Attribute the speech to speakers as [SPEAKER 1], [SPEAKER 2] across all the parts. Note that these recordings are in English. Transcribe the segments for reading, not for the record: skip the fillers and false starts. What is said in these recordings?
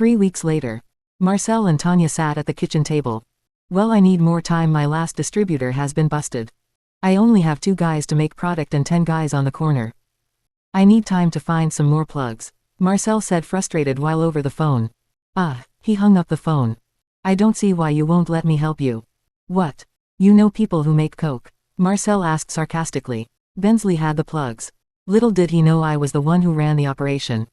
[SPEAKER 1] 3 weeks later. Marcel and Tanya sat at the kitchen table. Well, I need more time. My last distributor has been busted. I only have 2 guys to make product and 10 guys on the corner. I need time to find some more plugs, Marcel said, frustrated while over the phone. He hung up the phone. I don't see why you won't let me help you. What? You know people who make coke? Marcel asked sarcastically. Bensley had the plugs. Little did he know I was the one who ran the operation.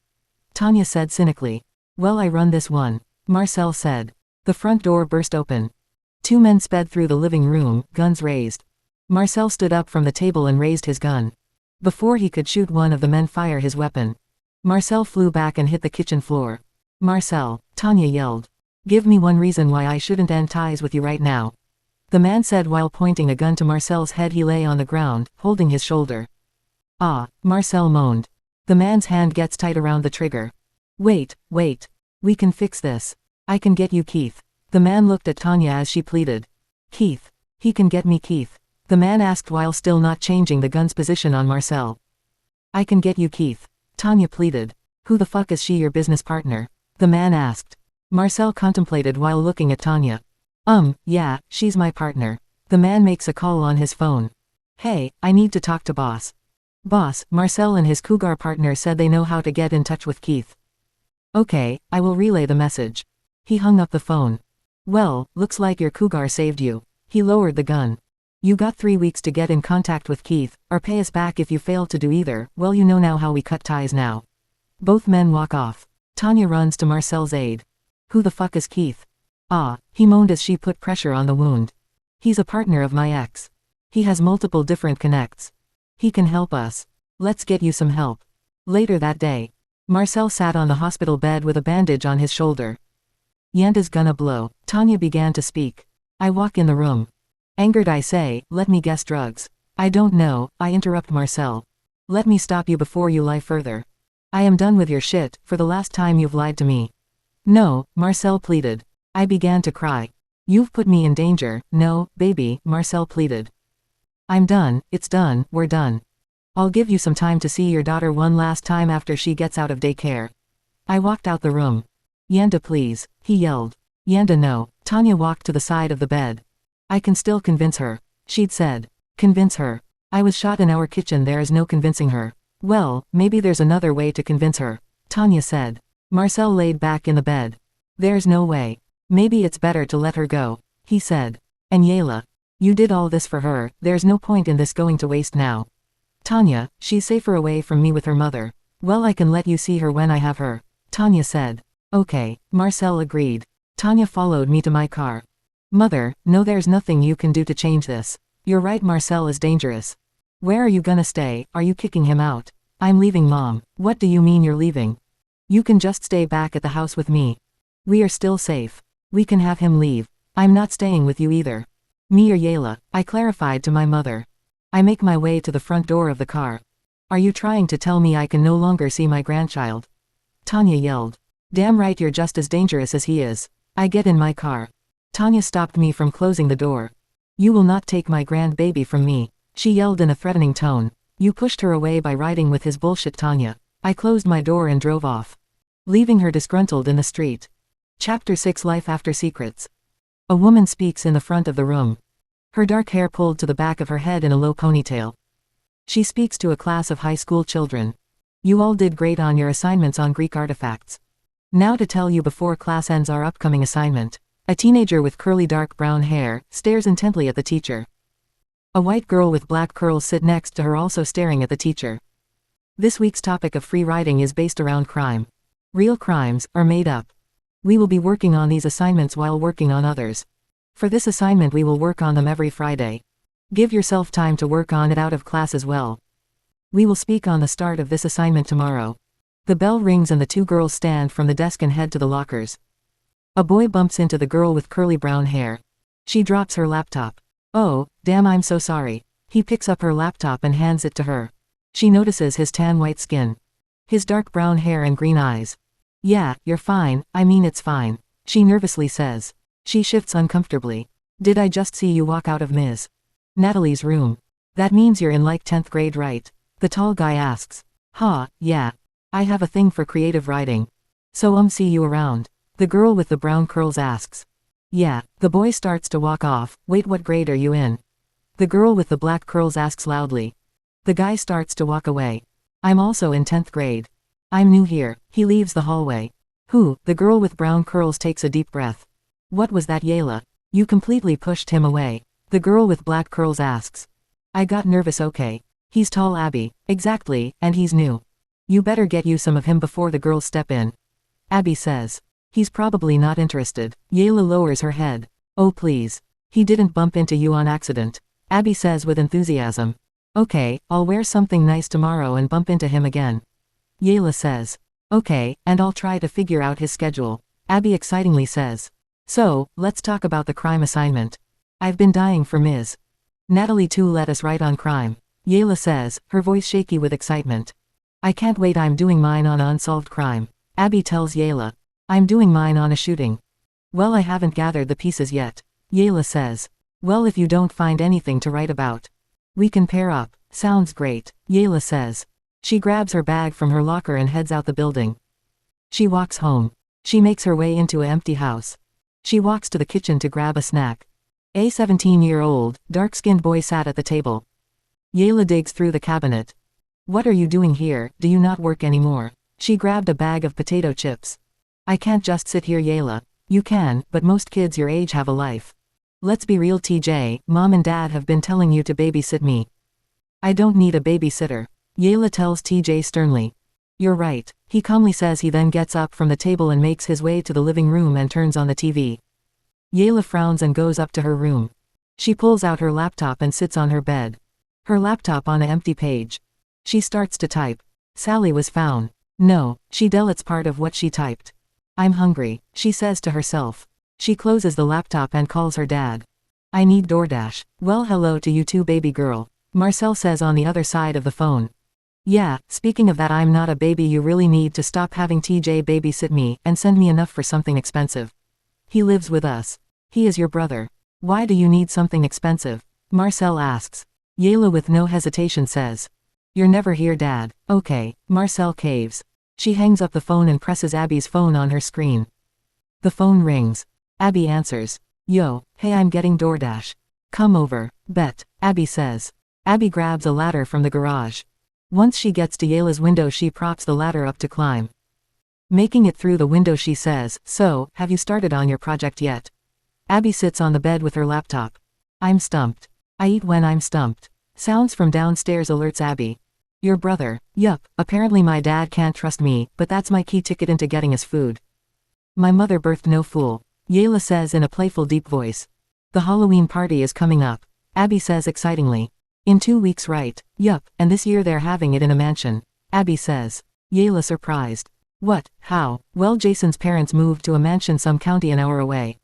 [SPEAKER 1] Tanya said cynically. Well, I run this one, Marcel said. The front door burst open. 2 men sped through the living room, guns raised. Marcel stood up from the table and raised his gun. Before he could shoot, one of the men fired his weapon. Marcel flew back and hit the kitchen floor. Marcel, Tanya yelled. Give me one reason why I shouldn't end ties with you right now. The man said while pointing a gun to Marcel's head. He lay on the ground, holding his shoulder. Marcel moaned. The man's hand gets tight around the trigger. Wait. We can fix this. I can get you Keith. The man looked at Tanya as she pleaded. Keith. He can get me Keith. The man asked while still not changing the gun's position on Marcel. I can get you Keith. Tanya pleaded. Who the fuck is she, your business partner? The man asked. Marcel contemplated while looking at Tanya. Yeah, she's my partner. The man makes a call on his phone. Hey, I need to talk to boss. Boss, Marcel and his cougar partner said they know how to get in touch with Keith. Okay, I will relay the message. He hung up the phone. Well, looks like your cougar saved you. He lowered the gun. You got 3 weeks to get in contact with Keith, or pay us back if you fail to do either. Well, you know now how we cut ties now. Both men walk off. Tanya runs to Marcel's aid. Who the fuck is Keith? He moaned as she put pressure on the wound. He's a partner of my ex. He has multiple different connects. He can help us. Let's get you some help. Later that day, Marcel sat on the hospital bed with a bandage on his shoulder. Yanda's gonna blow. Tanya began to speak. I walk in the room. Angered, I say, let me guess, drugs. I don't know, I interrupt Marcel. Let me stop you before you lie further. I am done with your shit. For the last time, you've lied to me. No, Marcel pleaded. I began to cry. You've put me in danger. No, baby, Marcel pleaded. I'm done, it's done, we're done. I'll give you some time to see your daughter one last time after she gets out of daycare. I walked out the room. Yanda, please, he yelled. Yanda, no. Tanya walked to the side of the bed. I can still convince her, she'd said. Convince her? I was shot in our kitchen. There is no convincing her. Well, maybe there's another way to convince her, Tanya said. Marcel laid back in the bed. There's no way. Maybe it's better to let her go, he said. And Yayla, you did all this for her. There's no point in this going to waste now. Tanya, she's safer away from me with her mother. Well, I can let you see her when I have her, Tanya said. Okay, Marcel agreed. Tanya followed me to my car. Mother, no, there's nothing you can do to change this. You're right, Marcel is dangerous. Where are you gonna stay? Are you kicking him out? I'm leaving, Mom. What do you mean you're leaving? You can just stay back at the house with me. We are still safe. We can have him leave. I'm not staying with you either. Me or Yayla, I clarified to my mother. I make my way to the front door of the car. Are you trying to tell me I can no longer see my grandchild? Tanya yelled. Damn right, you're just as dangerous as he is. I get in my car. Tanya stopped me from closing the door. You will not take my grandbaby from me, she yelled in a threatening tone. You pushed her away by riding with his bullshit, Tanya. I closed my door and drove off, leaving her disgruntled in the street. Chapter 6, Life After Secrets. A woman speaks in the front of the room. Her dark hair pulled to the back of her head in a low ponytail. She speaks to a class of high school children. You all did great on your assignments on Greek artifacts. Now to tell you before class ends our upcoming assignment. A teenager with curly dark brown hair stares intently at the teacher. A white girl with black curls sit next to her, also staring at the teacher. This week's topic of free writing is based around crime. Real crimes are made up. We will be working on these assignments while working on others. For this assignment we will work on them every Friday. Give yourself time to work on it out of class as well. We will speak on the start of this assignment tomorrow. The bell rings and the 2 girls stand from the desk and head to the lockers. A boy bumps into the girl with curly brown hair. She drops her laptop. Oh, damn, I'm so sorry. He picks up her laptop and hands it to her. She notices his tan white skin, his dark brown hair and green eyes. Yeah, you're fine, I mean it's fine, she nervously says. She shifts uncomfortably. Did I just see you walk out of Ms. Natalie's room? That means you're in like 10th grade, right? The tall guy asks. Yeah. I have a thing for creative writing. So see you around. The girl with the brown curls asks. Yeah. The boy starts to walk off. Wait, what grade are you in? The girl with the black curls asks loudly. The guy starts to walk away. I'm also in 10th grade. I'm new here. He leaves the hallway. Who? The girl with brown curls takes a deep breath. What was that, Yayla? You completely pushed him away. The girl with black curls asks. I got nervous. Okay. He's tall, Abby. Exactly, and he's new. You better get you some of him before the girls step in. Abby says. He's probably not interested. Yayla lowers her head. Oh please. He didn't bump into you on accident. Abby says with enthusiasm. Okay, I'll wear something nice tomorrow and bump into him again. Yayla says. Okay, and I'll try to figure out his schedule. Abby excitingly says. So, let's talk about the crime assignment. I've been dying for Ms. Natalie to let us write on crime. Yayla says, her voice shaky with excitement. I can't wait, I'm doing mine on unsolved crime. Abby tells Yayla. I'm doing mine on a shooting. Well, I haven't gathered the pieces yet. Yayla says. Well, if you don't find anything to write about, we can pair up. Sounds great, Yayla says. She grabs her bag from her locker and heads out the building. She walks home. She makes her way into an empty house. She walks to the kitchen to grab a snack. A 17-year-old, dark-skinned boy sat at the table. Yayla digs through the cabinet. What are you doing here? Do you not work anymore? She grabbed a bag of potato chips. I can't just sit here, Yayla. You can, but most kids your age have a life. Let's be real, TJ, Mom and Dad have been telling you to babysit me. I don't need a babysitter. Yayla tells TJ sternly. You're right, he calmly says. He then gets up from the table and makes his way to the living room and turns on the TV. Yayla frowns and goes up to her room. She pulls out her laptop and sits on her bed. Her laptop on an empty page. She starts to type. Sally was found. No, she deletes part of what she typed. I'm hungry, she says to herself. She closes the laptop and calls her dad. I need DoorDash. Well, hello to you too, baby girl, Marcel says on the other side of the phone. Yeah, speaking of that, I'm not a baby. You really need to stop having TJ babysit me and send me enough for something expensive. He lives with us. He is your brother. Why do you need something expensive? Marcel asks. Yayla with no hesitation says. You're never here, Dad. Okay, Marcel caves. She hangs up the phone and presses Abby's phone on her screen. The phone rings. Abby answers. Yo, hey, I'm getting DoorDash. Come over, bet, Abby says. Abby grabs a ladder from the garage. Once she gets to Yayla's window, she props the ladder up to climb. Making it through the window, she says, so, have you started on your project yet? Abby sits on the bed with her laptop. I'm stumped. I eat when I'm stumped. Sounds from downstairs alerts Abby. Your brother. Yup, apparently my dad can't trust me, but that's my key ticket into getting us food. My mother birthed no fool. Yayla says in a playful deep voice. The Halloween party is coming up. Abby says excitingly. In 2 weeks, right? Yup, and this year they're having it in a mansion. Abby says. Yayla surprised. What? How? Well, Jason's parents moved to a mansion some county an hour away.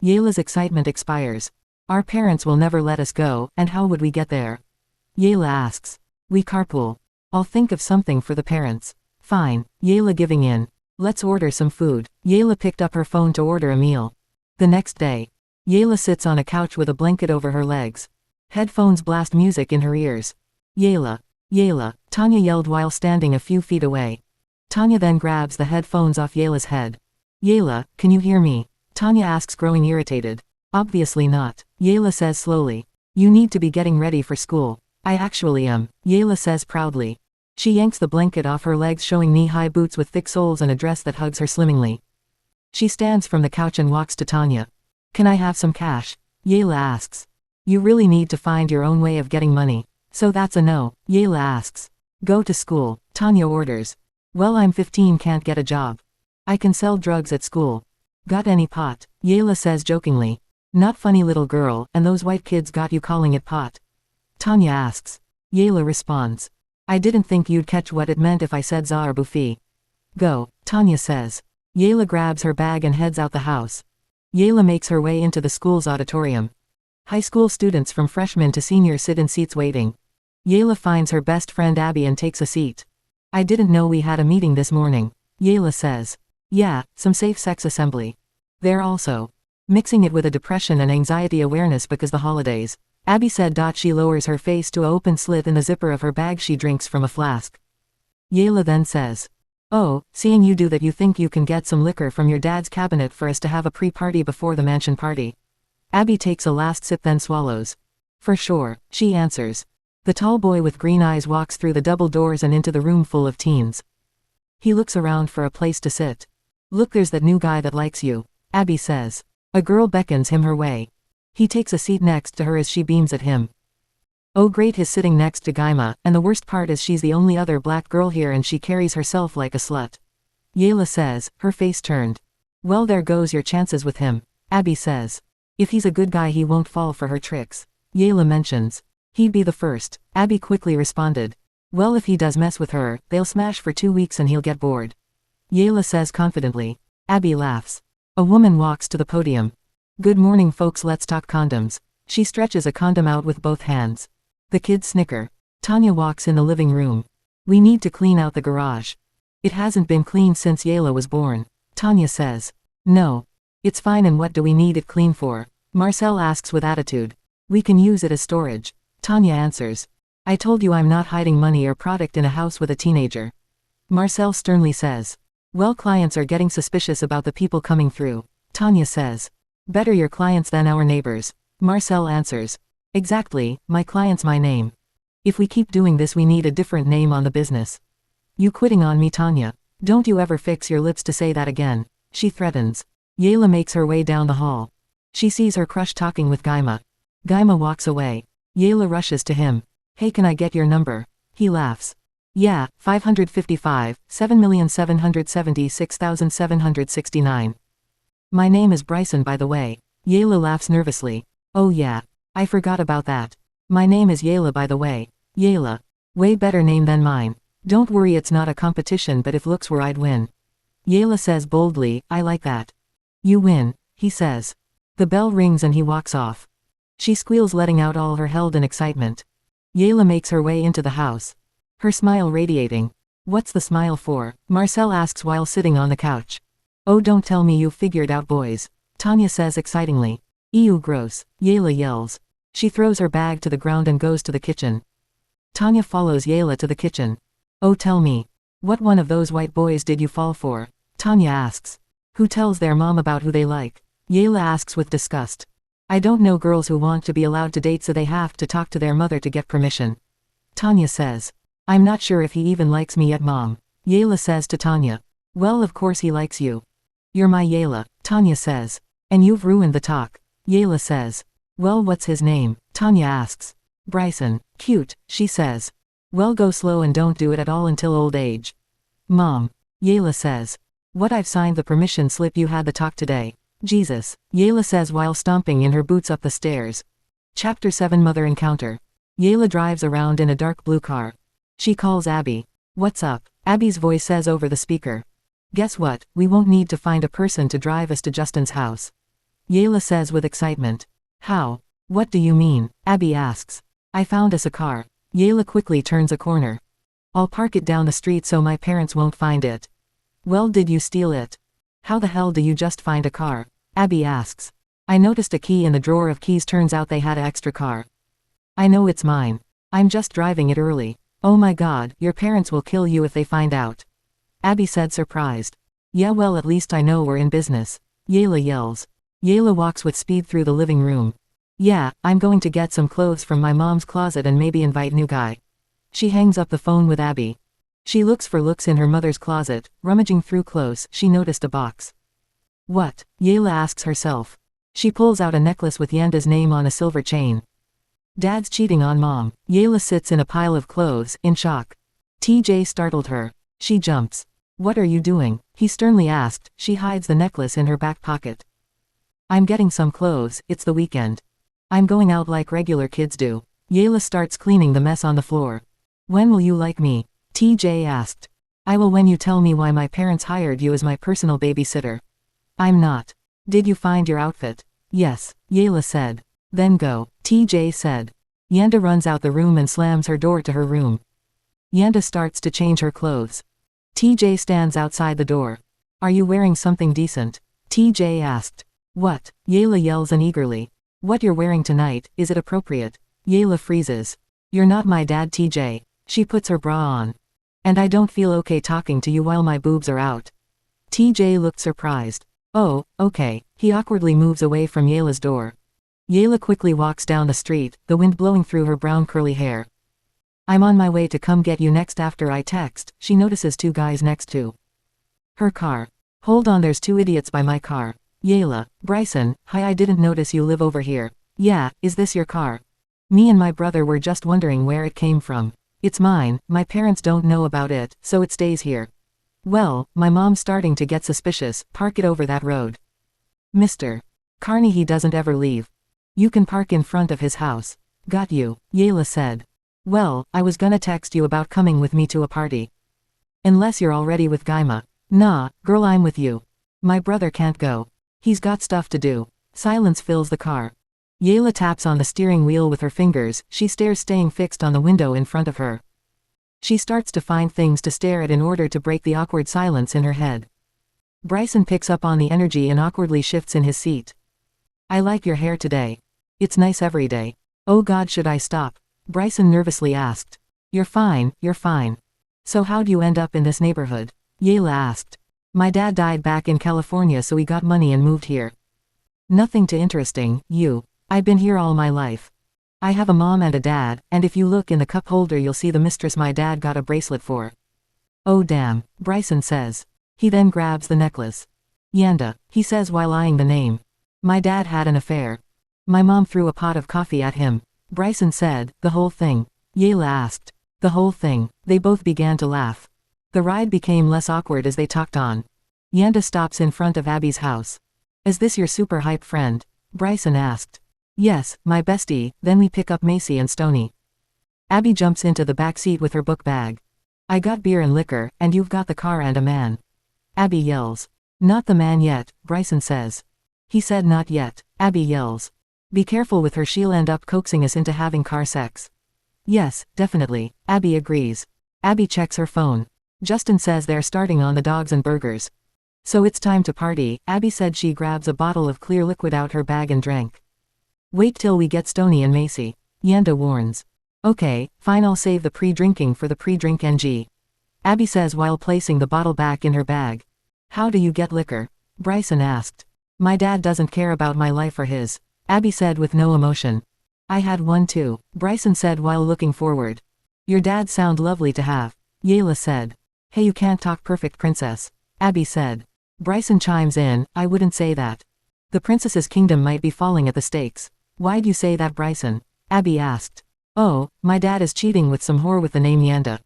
[SPEAKER 1] Yayla's excitement expires. Our parents will never let us go, and how would we get there? Yayla asks. We carpool. I'll think of something for the parents. Fine, Yayla giving in. Let's order some food. Yayla picked up her phone to order a meal. The next day. Yayla sits on a couch with a blanket over her legs. Headphones blast music in her ears. Yayla. Yayla, Tanya yelled while standing a few feet away. Tanya then grabs the headphones off Yayla's head. Yayla, can you hear me? Tanya asks, growing irritated. Obviously not, Yayla says slowly. You need to be getting ready for school. I actually am, Yayla says proudly. She yanks the blanket off her legs, showing knee-high boots with thick soles and a dress that hugs her slimmingly. She stands from the couch and walks to Tanya. Can I have some cash? Yayla asks. You really need to find your own way of getting money. So that's a no, Yayla asks. Go to school, Tanya orders. Well, I'm 15, can't get a job. I can sell drugs at school. Got any pot? Yayla says jokingly. Not funny, little girl, and those white kids got you calling it pot? Tanya asks. Yayla responds. I didn't think you'd catch what it meant if I said za or buffet. Go, Tanya says. Yayla grabs her bag and heads out the house. Yayla makes her way into the school's auditorium. High school students from freshman to senior sit in seats waiting. Yayla finds her best friend Abby and takes a seat. I didn't know we had a meeting this morning, Yayla says. Yeah, some safe sex assembly. There also. Mixing it with a depression and anxiety awareness because the holidays. Abby said. She lowers her face to an open slit in the zipper of her bag. She drinks from a flask. Yayla then says. Oh, seeing you do that, you think you can get some liquor from your dad's cabinet for us to have a pre-party before the mansion party. Abby takes a last sip then swallows. For sure, she answers. The tall boy with green eyes walks through the double doors and into the room full of teens. He looks around for a place to sit. Look, there's that new guy that likes you, Abby says. A girl beckons him her way. He takes a seat next to her as she beams at him. Oh great, he's sitting next to Gaima, and the worst part is she's the only other black girl here and she carries herself like a slut. Yayla says, her face turned. Well, there goes your chances with him, Abby says. If he's a good guy he won't fall for her tricks, Yayla mentions. He'd be the first, Abby quickly responded. Well, if he does mess with her, they'll smash for 2 weeks and he'll get bored, Yayla says confidently. Abby laughs. A woman walks to the podium. Good morning folks, let's talk condoms. She stretches a condom out with both hands. The kids snicker. Tanya walks in the living room. We need to clean out the garage. It hasn't been cleaned since Yayla was born, Tanya says. No. It's fine, and what do we need it clean for? Marcel asks with attitude. We can use it as storage, Tanya answers. I told you I'm not hiding money or product in a house with a teenager, Marcel sternly says. Well, clients are getting suspicious about the people coming through, Tanya says. Better your clients than our neighbors, Marcel answers. Exactly, my client's my name. If we keep doing this we need a different name on the business. You quitting on me, Tanya? Don't you ever fix your lips to say that again, she threatens. Yayla makes her way down the hall. She sees her crush talking with Gaima. Gaima walks away. Yayla rushes to him. Hey, can I get your number? He laughs. Yeah, 555, 7,776,769. My name is Bryson, by the way. Yayla laughs nervously. Oh yeah. I forgot about that. My name is Yayla, by the way. Yayla. Way better name than mine. Don't worry, it's not a competition, but if looks were I'd win. Yayla says boldly, I like that. You win, he says. The bell rings and he walks off. She squeals, letting out all her held in excitement. Yayla makes her way into the house. Her smile radiating. What's the smile for? Marcel asks while sitting on the couch. Oh, don't tell me you've figured out boys, Tanya says excitingly. Ew, gross, Yayla yells. She throws her bag to the ground and goes to the kitchen. Tanya follows Yayla to the kitchen. Oh, tell me. What one of those white boys did you fall for? Tanya asks. Who tells their mom about who they like? Yayla asks with disgust. I don't know girls who want to be allowed to date, so they have to talk to their mother to get permission, Tanya says. I'm not sure if he even likes me yet, Mom, Yayla says to Tanya. Well, of course he likes you. You're my Yayla, Tanya says. And you've ruined the talk, Yayla says. Well, what's his name? Tanya asks. Bryson. Cute, she says. Well, go slow and don't do it at all until old age, Mom, Yayla says. What, I've signed the permission slip. You had the talk today. Jesus, Yayla says while stomping in her boots up the stairs. Chapter 7, Mother Encounter. Yayla drives around in a dark blue car. She calls Abby. What's up? Abby's voice says over the speaker. Guess what, we won't need to find a person to drive us to Justin's house, Yayla says with excitement. How? What do you mean? Abby asks. I found us a car. Yayla quickly turns a corner. I'll park it down the street so my parents won't find it. Well, did you steal it? How the hell do you just find a car? Abby asks. I noticed a key in the drawer of keys, turns out they had an extra car. I know it's mine. I'm just driving it early. Oh my god, your parents will kill you if they find out, Abby said, surprised. Yeah, well, at least I know we're in business, Yayla yells. Yayla walks with speed through the living room. Yeah, I'm going to get some clothes from my mom's closet and maybe invite new guy. She hangs up the phone with Abby. She looks for looks in her mother's closet. Rummaging through clothes, she noticed a box. What? Yayla asks herself. She pulls out a necklace with Yanda's name on a silver chain. Dad's cheating on Mom. Yayla sits in a pile of clothes, in shock. TJ startled her. She jumps. What are you doing? He sternly asked. She hides the necklace in her back pocket. I'm getting some clothes, it's the weekend. I'm going out like regular kids do. Yayla starts cleaning the mess on the floor. When will you like me? TJ asked. I will when you tell me why my parents hired you as my personal babysitter. I'm not. Did you find your outfit? Yes, Yayla said. Then go, TJ said. Yanda runs out the room and slams her door to her room. Yanda starts to change her clothes. TJ stands outside the door. Are you wearing something decent? TJ asked. What? Yayla yells uneagerly. What you're wearing tonight, is it appropriate? Yayla freezes. You're not my dad, TJ. She puts her bra on. And I don't feel okay talking to you while my boobs are out. TJ looked surprised. Oh, okay. He awkwardly moves away from Yayla's door. Yayla quickly walks down the street, the wind blowing through her brown curly hair. I'm on my way to come get you next. After I text, she notices two guys next to her car. Hold on, there's two idiots by my car. Yayla, Bryson, hi, I didn't notice you live over here. Yeah, is this your car? Me and my brother were just wondering where it came from. It's mine, my parents don't know about it, so it stays here. Well, my mom's starting to get suspicious, park it over that road. Mr. Carney, he doesn't ever leave. You can park in front of his house. Got you, Yayla said. Well, I was gonna text you about coming with me to a party. Unless you're already with Gaima. Nah, girl, I'm with you. My brother can't go. He's got stuff to do. Silence fills the car. Yayla taps on the steering wheel with her fingers, she stares, staying fixed on the window in front of her. She starts to find things to stare at in order to break the awkward silence in her head. Bryson picks up on the energy and awkwardly shifts in his seat. I like your hair today. It's nice every day. Oh God, should I stop? Bryson nervously asked. You're fine, you're fine. So how'd you end up in this neighborhood? Yayla asked. My dad died back in California, so we got money and moved here. Nothing too interesting, you. I've been here all my life. I have a mom and a dad, and if you look in the cup holder you'll see the mistress my dad got a bracelet for. Oh damn, Bryson says. He then grabs the necklace. Yanda, he says while eyeing the name. My dad had an affair. My mom threw a pot of coffee at him. Bryson said, the whole thing. Yayla asked. The whole thing. They both began to laugh. The ride became less awkward as they talked on. Yanda stops in front of Abby's house. Is this your super hype friend? Bryson asked. Yes, my bestie. Then we pick up Macy and Stony. Abby jumps into the back seat with her book bag. I got beer and liquor, and you've got the car and a man. Abby yells. Not the man yet, Bryson says. He said not yet. Abby yells. Be careful with her, she'll end up coaxing us into having car sex. Yes, definitely, Abby agrees. Abby checks her phone. Justin says they're starting on the dogs and burgers. So it's time to party, Abby said. She grabs a bottle of clear liquid out her bag and drank. Wait till we get Stony and Macy. Yanda warns. Okay, fine, I'll save the pre-drinking for the pre-drink NG. Abby says while placing the bottle back in her bag. How do you get liquor? Bryson asked. My dad doesn't care about my life or his. Abby said with no emotion. I had one too, Bryson said while looking forward. Your dad sound lovely to have. Yayla said. Hey, you can't talk, perfect princess. Abby said. Bryson chimes in, I wouldn't say that. The princess's kingdom might be falling at the stakes. Why'd you say that, Bryson? Abby asked. Oh, my dad is cheating with some whore with the name Yanda.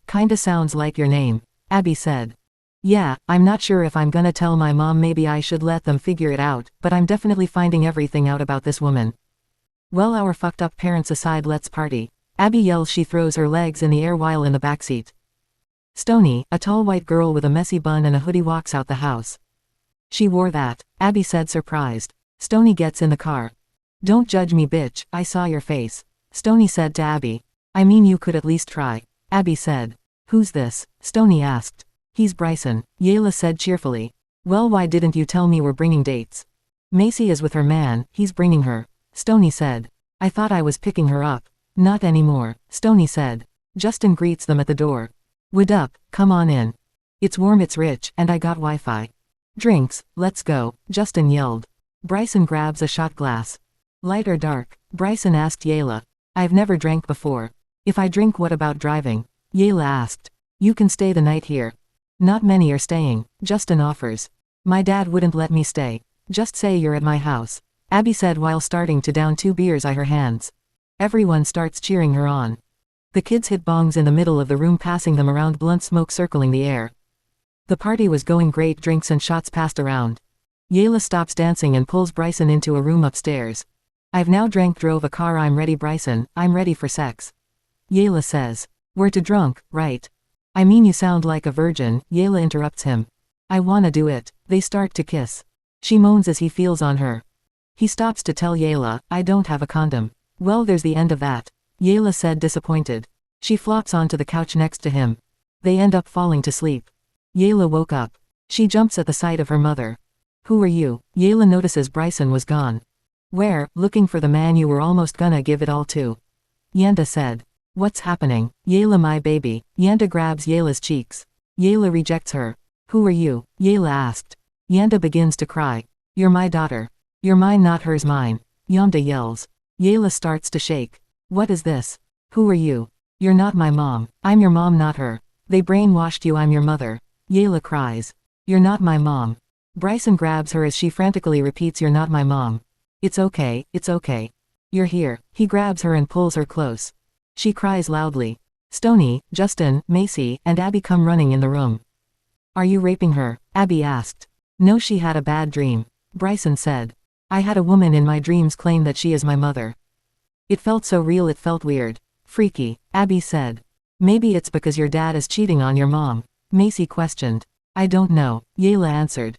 [SPEAKER 1] Kinda sounds like your name. Abby said. Yeah, I'm not sure if I'm gonna tell my mom, maybe I should let them figure it out, but I'm definitely finding everything out about this woman. Well, our fucked up parents aside, let's party. Abby yells. She throws her legs in the air while in the backseat. Stony, a tall white girl with a messy bun and a hoodie, walks out the house. She wore that, Abby said, surprised. Stony gets in the car. Don't judge me, bitch, I saw your face. Stony said to Abby. I mean, you could at least try. Abby said. Who's this? Stony asked. He's Bryson, Yayla said cheerfully. Well, why didn't you tell me we're bringing dates? Macy is with her man, he's bringing her. Stony said. I thought I was picking her up. Not anymore, Stony said. Justin greets them at the door. What up, come on in. It's warm, it's rich, and I got Wi-Fi. Drinks, let's go, Justin yelled. Bryson grabs a shot glass. Light or dark? Bryson asked Yayla. I've never drank before. If I drink, what about driving? Yayla asked. You can stay the night here. Not many are staying, Justin offers. My dad wouldn't let me stay. Just say you're at my house. Abby said while starting to down 2 beers in her hands. Everyone starts cheering her on. The kids hit bongs in the middle of the room, passing them around, blunt smoke circling the air. The party was going great, drinks and shots passed around. Yayla stops dancing and pulls Bryson into a room upstairs. I've now drank, drove a car, I'm ready, Bryson, I'm ready for sex. Yayla says. We're too drunk, right? I mean, you sound like a virgin, Yayla interrupts him. I wanna do it. They start to kiss. She moans as he feels on her. He stops to tell Yayla, I don't have a condom. Well, there's the end of that. Yayla said, disappointed. She flops onto the couch next to him. They end up falling to sleep. Yayla woke up. She jumps at the sight of her mother. Who are you? Yayla notices Bryson was gone. Where? Looking for the man you were almost gonna give it all to. Yanda said. What's happening? Yayla, my baby. Yanda grabs Yayla's cheeks. Yayla rejects her. Who are you? Yayla asked. Yanda begins to cry. You're my daughter. You're mine, not hers, mine. Yanda yells. Yayla starts to shake. What is this? Who are you? You're not my mom. I'm your mom, not her. They brainwashed you, I'm your mother. Yayla cries. You're not my mom. Bryson grabs her as she frantically repeats, you're not my mom. It's okay, it's okay. You're here. He grabs her and pulls her close. She cries loudly. Stoney, Justin, Macy, and Abby come running in the room. Are you raping her? Abby asked. No, she had a bad dream. Bryson said. I had a woman in my dreams claim that she is my mother. It felt so real, it felt weird. Freaky, Abby said. Maybe it's because your dad is cheating on your mom. Macy questioned. I don't know, Yayla answered.